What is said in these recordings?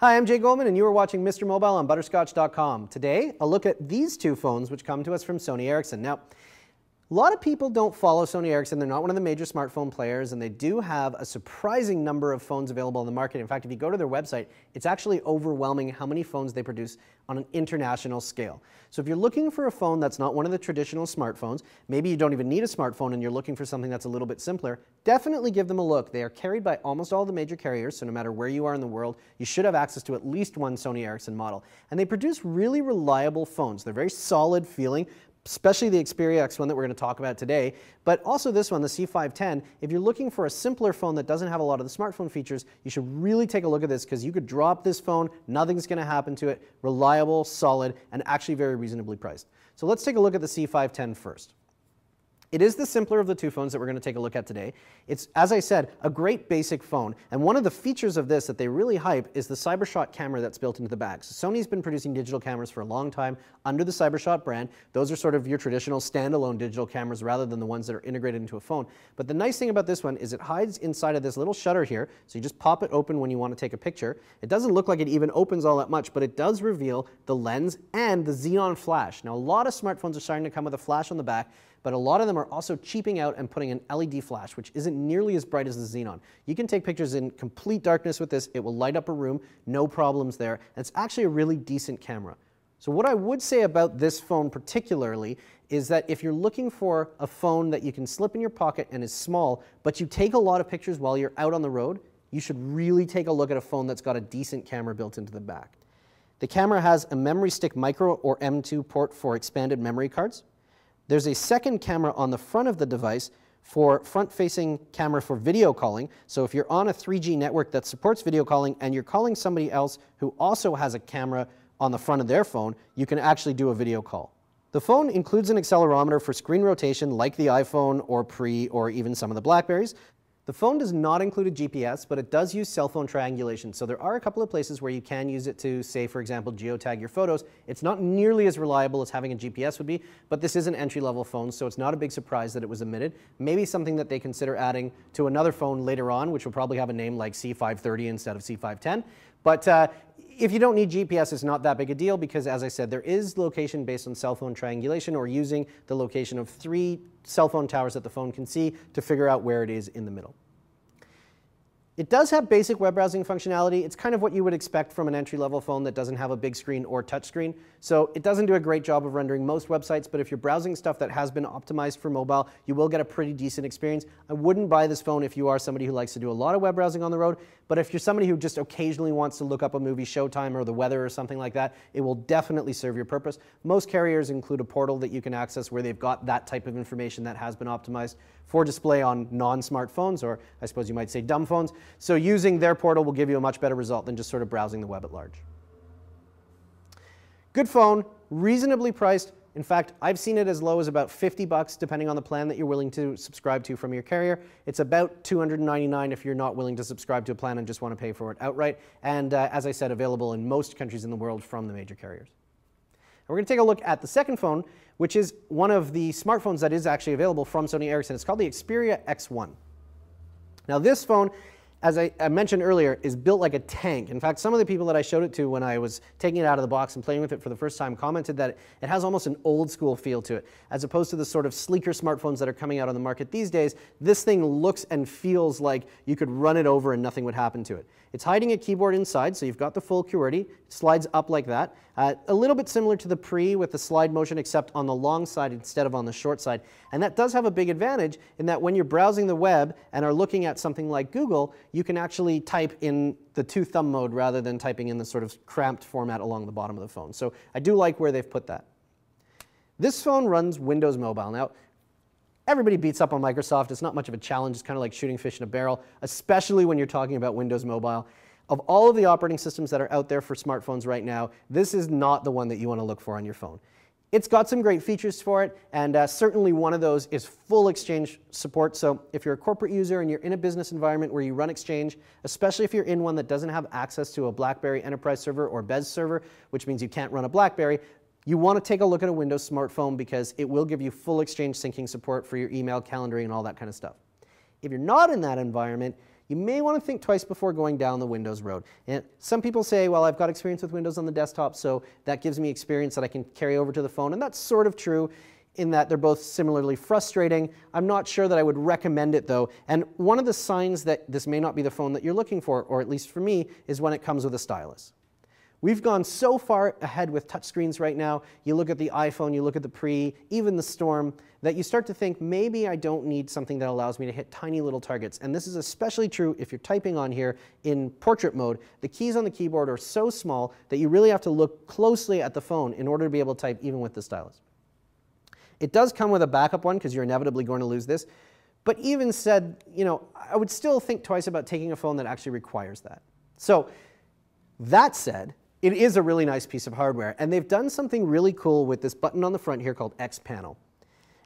Hi, I'm Jay Goldman, and you are watching Mr. Mobile on Butterscotch.com. Today, a look at these two phones which come to us from Sony Ericsson. Now, a lot of people don't follow Sony Ericsson. They're not one of the major smartphone players, and they do have a surprising number of phones available on the market. In fact, if you go to their website, it's actually overwhelming how many phones they produce on an international scale. So if you're looking for a phone that's not one of the traditional smartphones, maybe you don't even need a smartphone and you're looking for something that's a little bit simpler, definitely give them a look. They are carried by almost all the major carriers, so no matter where you are in the world, you should have access to at least one Sony Ericsson model. And they produce really reliable phones. They're very solid feeling, especially the Xperia X1 that we're going to talk about today, but also this one, the C510. If you're looking for a simpler phone that doesn't have a lot of the smartphone features, you should really take a look at this because you could drop this phone, nothing's going to happen to it, reliable, solid, and actually very reasonably priced. So let's take a look at the C510 first. It is the simpler of the two phones that we're going to take a look at today. It's, as I said, a great basic phone, and one of the features of this that they really hype is the CyberShot camera that's built into the back. So Sony's been producing digital cameras for a long time under the CyberShot brand. Those are sort of your traditional standalone digital cameras rather than the ones that are integrated into a phone. But the nice thing about this one is it hides inside of this little shutter here, so you just pop it open when you want to take a picture. It doesn't look like it even opens all that much, but it does reveal the lens and the xenon flash. Now, a lot of smartphones are starting to come with a flash on the back, but a lot of them are also cheaping out and putting an LED flash, which isn't nearly as bright as the xenon. You can take pictures in complete darkness with this. It will light up a room, no problems there, and it's actually a really decent camera. So what I would say about this phone particularly is that if you're looking for a phone that you can slip in your pocket and is small, but you take a lot of pictures while you're out on the road, you should really take a look at a phone that's got a decent camera built into the back. The camera has a memory stick micro or M2 port for expanded memory cards. There's a second camera on the front of the device for front-facing camera for video calling. So if you're on a 3G network that supports video calling and you're calling somebody else who also has a camera on the front of their phone, you can actually do a video call. The phone includes an accelerometer for screen rotation like the iPhone or Pre or even some of the Blackberries. The phone does not include a GPS, but it does use cell phone triangulation. So there are a couple of places where you can use it to, say, for example, geotag your photos. It's not nearly as reliable as having a GPS would be, but this is an entry-level phone, so it's not a big surprise that it was omitted. Maybe something that they consider adding to another phone later on, which will probably have a name like C530 instead of C510. But if you don't need GPS, it's not that big a deal because, as I said, there is location based on cell phone triangulation or using the location of 3 cell phone towers that the phone can see to figure out where it is in the middle. It does have basic web browsing functionality. It's kind of what you would expect from an entry-level phone that doesn't have a big screen or touch screen. So it doesn't do a great job of rendering most websites, but if you're browsing stuff that has been optimized for mobile, you will get a pretty decent experience. I wouldn't buy this phone if you are somebody who likes to do a lot of web browsing on the road, but if you're somebody who just occasionally wants to look up a movie Showtime or the weather or something like that, it will definitely serve your purpose. Most carriers include a portal that you can access where they've got that type of information that has been optimized for display on non-smartphones, or I suppose you might say dumb phones. So using their portal will give you a much better result than just sort of browsing the web at large. Good phone, reasonably priced. In fact, I've seen it as low as about $50 depending on the plan that you're willing to subscribe to from your carrier. It's about $299 if you're not willing to subscribe to a plan and just want to pay for it outright. And as I said, available in most countries in the world from the major carriers. We're going to take a look at the second phone, which is one of the smartphones that is actually available from Sony Ericsson. It's called the Xperia X1. Now this phone, as I mentioned earlier, is built like a tank. In fact, some of the people that I showed it to when I was taking it out of the box and playing with it for the first time commented that it has almost an old school feel to it. As opposed to the sort of sleeker smartphones that are coming out on the market these days, this thing looks and feels like you could run it over and nothing would happen to it. It's hiding a keyboard inside, so you've got the full QWERTY. It slides up like that. A little bit similar to the Pre with the slide motion, except on the long side instead of on the short side. And that does have a big advantage in that when you're browsing the web and are looking at something like Google, you can actually type in the 2-thumb mode rather than typing in the sort of cramped format along the bottom of the phone. So I do like where they've put that. This phone runs Windows Mobile. Now, everybody beats up on Microsoft. It's not much of a challenge. It's kind of like shooting fish in a barrel, especially when you're talking about Windows Mobile. Of all of the operating systems that are out there for smartphones right now, this is not the one that you want to look for on your phone. It's got some great features for it, and certainly one of those is full Exchange support. So if you're a corporate user and you're in a business environment where you run Exchange, especially if you're in one that doesn't have access to a BlackBerry Enterprise server or BES server, which means you can't run a BlackBerry, you want to take a look at a Windows smartphone because it will give you full Exchange syncing support for your email, calendaring, and all that kind of stuff. If you're not in that environment, you may want to think twice before going down the Windows road. And some people say, well, I've got experience with Windows on the desktop, so that gives me experience that I can carry over to the phone, and that's sort of true in that they're both similarly frustrating. I'm not sure that I would recommend it though, and one of the signs that this may not be the phone that you're looking for, or at least for me, is when it comes with a stylus. We've gone so far ahead with touchscreens right now. You look at the iPhone, you look at the Pre, even the Storm, that you start to think maybe I don't need something that allows me to hit tiny little targets. And this is especially true if you're typing on here in portrait mode. The keys on the keyboard are so small that you really have to look closely at the phone in order to be able to type even with the stylus. It does come with a backup one because you're inevitably going to lose this. But even said, you know, I would still think twice about taking a phone that actually requires that. So that said, it is a really nice piece of hardware, and they've done something really cool with this button on the front here called X Panel.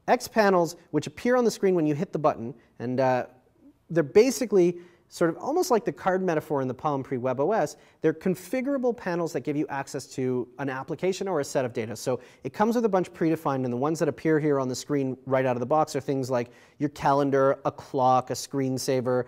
X panels, which appear on the screen when you hit the button, and they're basically sort of almost like the card metaphor in the Palm Pre WebOS. They're configurable panels that give you access to an application or a set of data. So it comes with a bunch predefined, and the ones that appear here on the screen right out of the box are things like your calendar, a clock, a screensaver,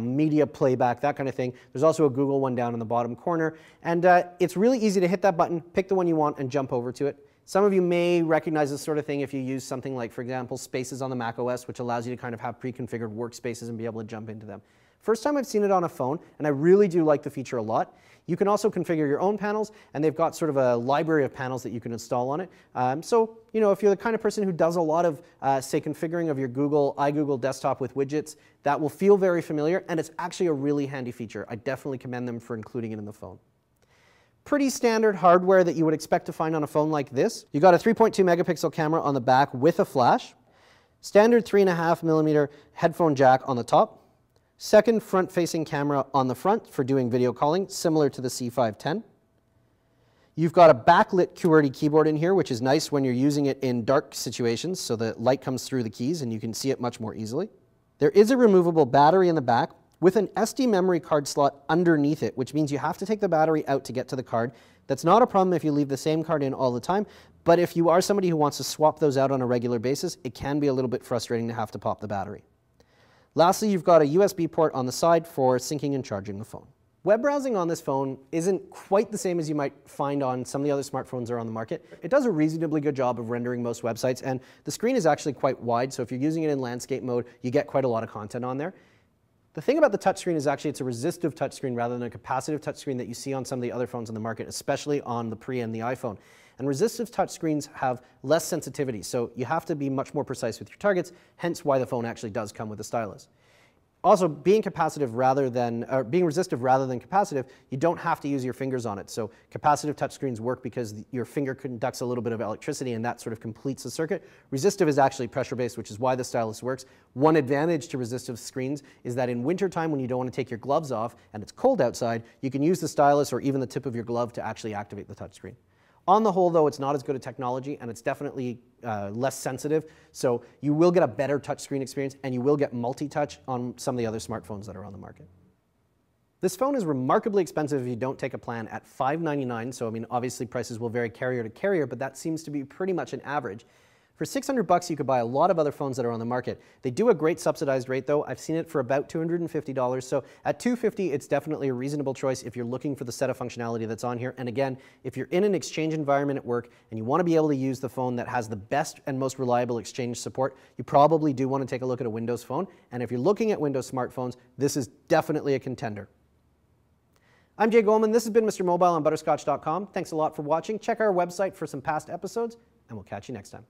media playback, that kind of thing. There's also a Google one down in the bottom corner, and it's really easy to hit that button, pick the one you want, and jump over to it. Some of you may recognize this sort of thing if you use something like, for example, Spaces on the Mac OS, which allows you to kind of have pre-configured workspaces and be able to jump into them. First time I've seen it on a phone, and I really do like the feature a lot. You can also configure your own panels, and they've got sort of a library of panels that you can install on it. So, you know, if you're the kind of person who does a lot of, say, configuring of your iGoogle desktop with widgets, that will feel very familiar, and it's actually a really handy feature. I definitely commend them for including it in the phone. Pretty standard hardware that you would expect to find on a phone like this. You got a 3.2 megapixel camera on the back with a flash, standard 3.5mm headphone jack on the top, second front-facing camera on the front for doing video calling, similar to the C510. You've got a backlit QWERTY keyboard in here, which is nice when you're using it in dark situations, so the light comes through the keys and you can see it much more easily. There is a removable battery in the back with an SD memory card slot underneath it, which means you have to take the battery out to get to the card. That's not a problem if you leave the same card in all the time, but if you are somebody who wants to swap those out on a regular basis, it can be a little bit frustrating to have to pop the battery. Lastly, you've got a USB port on the side for syncing and charging the phone. Web browsing on this phone isn't quite the same as you might find on some of the other smartphones that are on the market. It does a reasonably good job of rendering most websites, and the screen is actually quite wide, so if you're using it in landscape mode, you get quite a lot of content on there. The thing about the touchscreen is actually it's a resistive touchscreen rather than a capacitive touchscreen that you see on some of the other phones on the market, especially on the Pre and the iPhone. And resistive touchscreens have less sensitivity, so you have to be much more precise with your targets, hence why the phone actually does come with a stylus. Also, being resistive rather than capacitive, you don't have to use your fingers on it. So capacitive touchscreens work because your finger conducts a little bit of electricity and that sort of completes the circuit. Resistive is actually pressure-based, which is why the stylus works. One advantage to resistive screens is that in wintertime when you don't want to take your gloves off and it's cold outside, you can use the stylus or even the tip of your glove to actually activate the touchscreen. On the whole, though, it's not as good a technology, and it's definitely less sensitive, so you will get a better touchscreen experience, and you will get multi-touch on some of the other smartphones that are on the market. This phone is remarkably expensive if you don't take a plan at $599, so I mean, obviously prices will vary carrier to carrier, but that seems to be pretty much an average. For $600 you could buy a lot of other phones that are on the market. They do a great subsidized rate though. I've seen it for about $250, so at $250 it's definitely a reasonable choice if you're looking for the set of functionality that's on here. And again, if you're in an Exchange environment at work and you want to be able to use the phone that has the best and most reliable Exchange support, you probably do want to take a look at a Windows phone. And if you're looking at Windows smartphones, this is definitely a contender. I'm Jay Goldman. This has been Mr. Mobile on Butterscotch.com. Thanks a lot for watching. Check our website for some past episodes, and we'll catch you next time.